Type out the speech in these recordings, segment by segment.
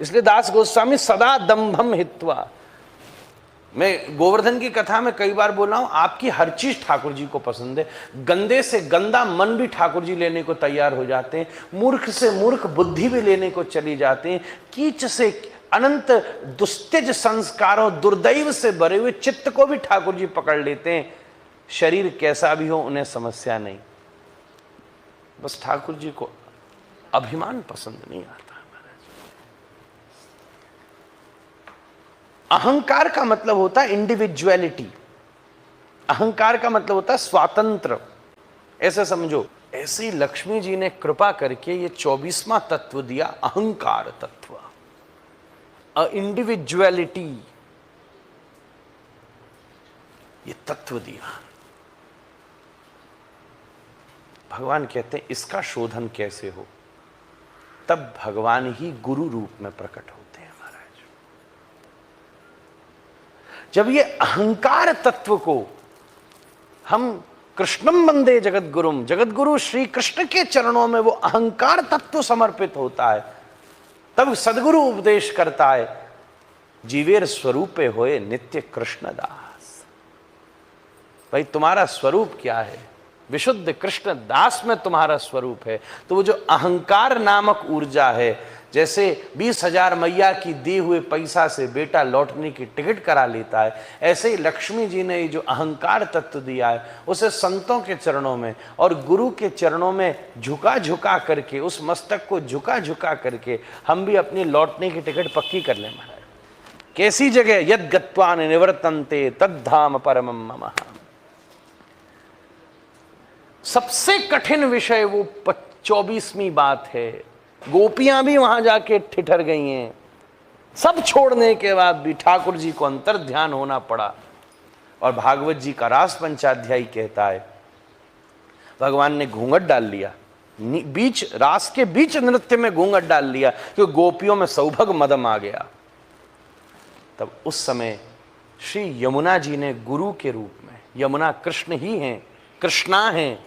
इसलिए दास गोस्वामी सदा दंभम हित्वा, मैं गोवर्धन की कथा में कई बार बोला हूं, आपकी हर चीज ठाकुर जी को पसंद है। गंदे से गंदा मन भी ठाकुर जी लेने को तैयार हो जाते हैं, मूर्ख से मूर्ख बुद्धि भी लेने को चली जाते हैं, कीच से अनंत दुस्तेज संस्कारों दुर्दैव से भरे हुए चित्त को भी ठाकुर जी पकड़ लेते हैं। शरीर कैसा भी हो उन्हें समस्या नहीं, बस ठाकुर जी को अभिमान पसंद नहीं आता। अहंकार का मतलब होता है इंडिविजुअलिटी, अहंकार का मतलब होता है स्वातंत्र। ऐसे समझो, ऐसी लक्ष्मी जी ने कृपा करके ये 24वां तत्व दिया, अहंकार तत्व, इंडिविजुअलिटी, ये तत्व दिया। भगवान कहते हैं इसका शोधन कैसे हो, तब भगवान ही गुरु रूप में प्रकट होते हैं महाराज। जब ये अहंकार तत्व को हम कृष्णम वंदे जगत गुरुम, जगत गुरु श्री कृष्ण के चरणों में वो अहंकार तत्व समर्पित होता है, तब सदगुरु उपदेश करता है, जीवेर स्वरूपे होए नित्य कृष्ण दास। भाई तुम्हारा स्वरूप क्या है? विशुद्ध कृष्ण दास में तुम्हारा स्वरूप है। तो वो जो अहंकार नामक ऊर्जा है, जैसे 20,000 मैया की दिए हुए पैसा से बेटा लौटने की टिकट करा लेता है, ऐसे ही लक्ष्मी जी ने जो अहंकार तत्व दिया है उसे संतों के चरणों में और गुरु के चरणों में झुका झुका करके, उस मस्तक को झुका झुका करके हम भी अपनी लौटने की टिकट पक्की कर लें महाराज। कैसी जगह? यद गत्वा निवर्तन्ते तद्धाम परमं मम। सबसे कठिन विषय वो 24वीं बात है। गोपियां भी वहां जाके ठिठर गई हैं, सब छोड़ने के बाद भी ठाकुर जी को अंतर ध्यान होना पड़ा। और भागवत जी का रास पंचाध्यायी कहता है भगवान ने घूंघट डाल लिया, बीच रास के बीच नृत्य में घूंघट डाल लिया, क्योंकि गोपियों में सौभग मदम आ गया। तब उस समय श्री यमुना जी ने गुरु के रूप में, यमुना कृष्ण ही हैं, कृष्णा हैं,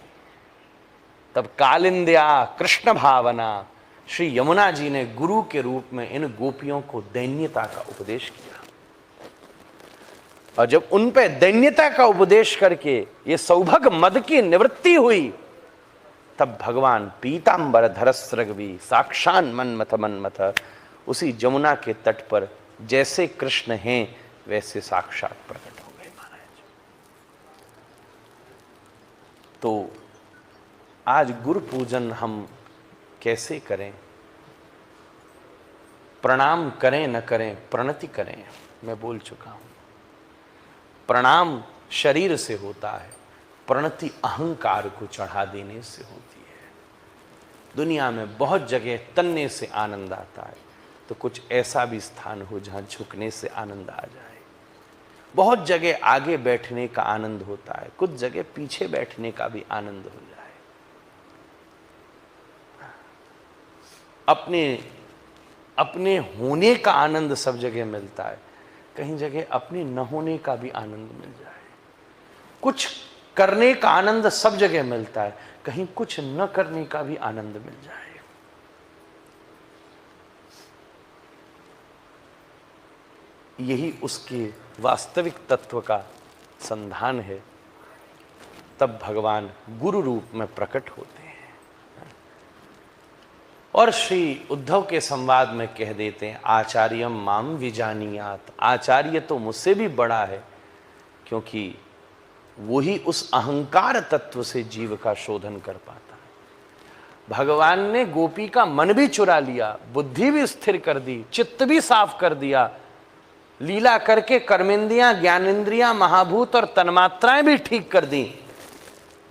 तब कालिंद्या कृष्ण भावना, श्री यमुना जी ने गुरु के रूप में इन गोपियों को दैन्यता का उपदेश किया। और जब उन पे दैन्यता का उपदेश करके ये सौभग मद की निवृत्ति हुई, तब भगवान पीतांबर धरस्रगवी साक्षान मन्मथ मन्मथ, उसी जमुना के तट पर जैसे कृष्ण हैं वैसे साक्षात प्रकट हो गए महाराज। तो आज गुरु पूजन हम कैसे करें? प्रणाम करें न करें, प्रणति करें। मैं बोल चुका हूं, प्रणाम शरीर से होता है, प्रणति अहंकार को चढ़ा देने से होती है। दुनिया में बहुत जगह तन्ने से आनंद आता है, तो कुछ ऐसा भी स्थान हो जहां झुकने से आनंद आ जाए। बहुत जगह आगे बैठने का आनंद होता है, कुछ जगह पीछे बैठने का भी आनंद हो जाए। अपने होने का आनंद सब जगह मिलता है, कहीं जगह अपने न होने का भी आनंद मिल जाए। कुछ करने का आनंद सब जगह मिलता है, कहीं कुछ न करने का भी आनंद मिल जाए। यही उसके वास्तविक तत्व का संधान है। तब भगवान गुरु रूप में प्रकट होते हैं। और श्री उद्धव के संवाद में कह देते हैं, आचार्यम माम विजानीयात, आचार्य तो मुझसे भी बड़ा है, क्योंकि वही उस अहंकार तत्व से जीव का शोधन कर पाता है। भगवान ने गोपी का मन भी चुरा लिया, बुद्धि भी स्थिर कर दी, चित्त भी साफ कर दिया, लीला करके कर्मेंद्रियां, ज्ञानेंद्रियां, महाभूत और तन्मात्राएं भी ठीक कर दी।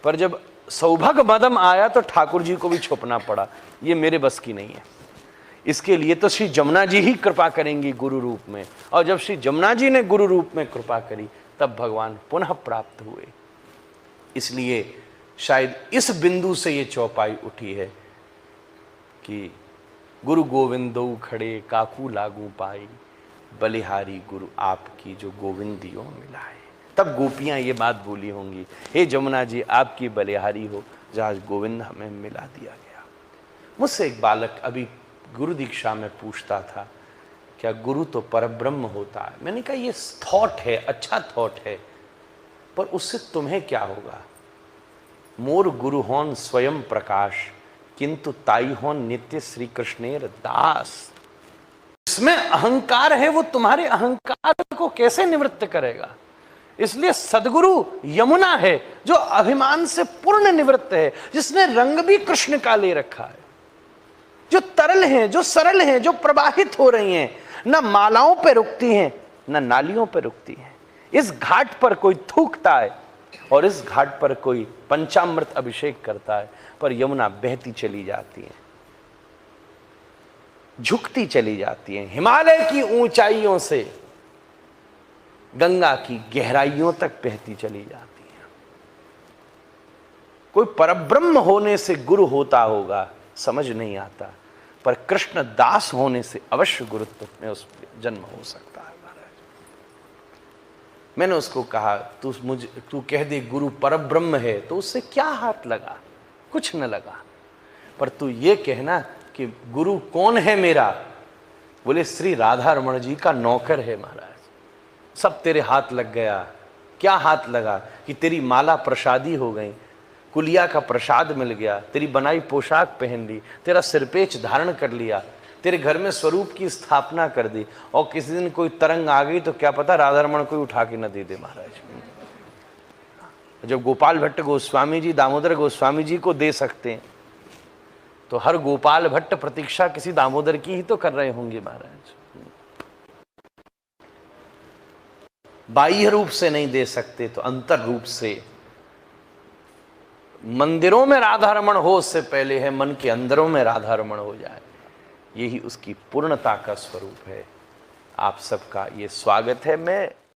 पर जब सौभग मदम आया तो ठाकुर जी को भी छुपना पड़ा, ये मेरे बस की नहीं है। इसके लिए तो श्री जमुना जी ही कृपा करेंगी गुरु रूप में, और जब श्री जमुना जी ने गुरु रूप में कृपा करी तब भगवान पुनः प्राप्त हुए। इसलिए शायद इस बिंदु से ये चौपाई उठी है कि गुरु गोविंदो खड़े काकू लागू पाई, बलिहारी गुरु आपकी जो गोविंदियों मिलाए। तब गोपियां ये बात बोली होंगी, हे जमुना जी आपकी बलिहारी हो, जहाँ गोविंद हमें मिला दिया गया। मुझसे एक बालक अभी गुरु दीक्षा में पूछता था, क्या गुरु तो परब्रह्म होता है? मैंने कहा ये थॉट है, अच्छा थॉट है, पर उससे तुम्हें क्या होगा? मोर गुरु होन स्वयं प्रकाश, किंतु ताई होन नित्य श्री कृष्णेर दास। इसमें अहंकार है, वो तुम्हारे अहंकार को कैसे निवृत्त करेगा? इसलिए सदगुरु यमुना है जो अभिमान से पूर्ण निवृत्त है, जिसने रंग भी कृष्ण का ले रखा है, जो तरल हैं, जो सरल हैं, जो प्रवाहित हो रही हैं, न मालाओं पे रुकती हैं न नालियों पे रुकती हैं। इस घाट पर कोई थूकता है और इस घाट पर कोई पंचामृत अभिषेक करता है, पर यमुना बहती चली जाती है, झुकती चली जाती है, हिमालय की ऊंचाइयों से गंगा की गहराइयों तक बहती चली जाती है। कोई परब्रह्म होने से गुरु होता होगा, समझ नहीं आता, पर कृष्ण दास होने से अवश्य गुरुत्व में उस जन्म हो सकता है। महाराज, मैंने उसको कहा तू कह दे गुरु परब्रह्म है, तो उससे क्या हाथ लगा? कुछ न लगा। पर तू ये कहना कि गुरु कौन है मेरा? बोले श्री राधा रमण जी का नौकर है महाराज। सब तेरे हाथ लग गया। क्या हाथ लगा? कि तेरी माला प्रसादी हो गई, कुलिया का प्रसाद मिल गया, तेरी बनाई पोशाक पहन ली, तेरा सिरपेच धारण कर लिया, तेरे घर में स्वरूप की स्थापना कर दी, और किसी दिन कोई तरंग आ गई तो क्या पता राधा रमण कोई उठा के न दे दे। महाराज, जब गोपाल भट्ट गोस्वामी जी दामोदर गोस्वामी जी को दे सकते हैं, तो हर गोपाल भट्ट प्रतीक्षा किसी दामोदर की ही तो कर रहे होंगे। महाराज, बाह्य रूप से नहीं दे सकते तो अंतर रूप से। मंदिरों में राधा रमण हो उससे पहले है मन के अंदरों में राधा रमण हो जाए, यही उसकी पूर्णता का स्वरूप है। आप सबका ये स्वागत है। मैं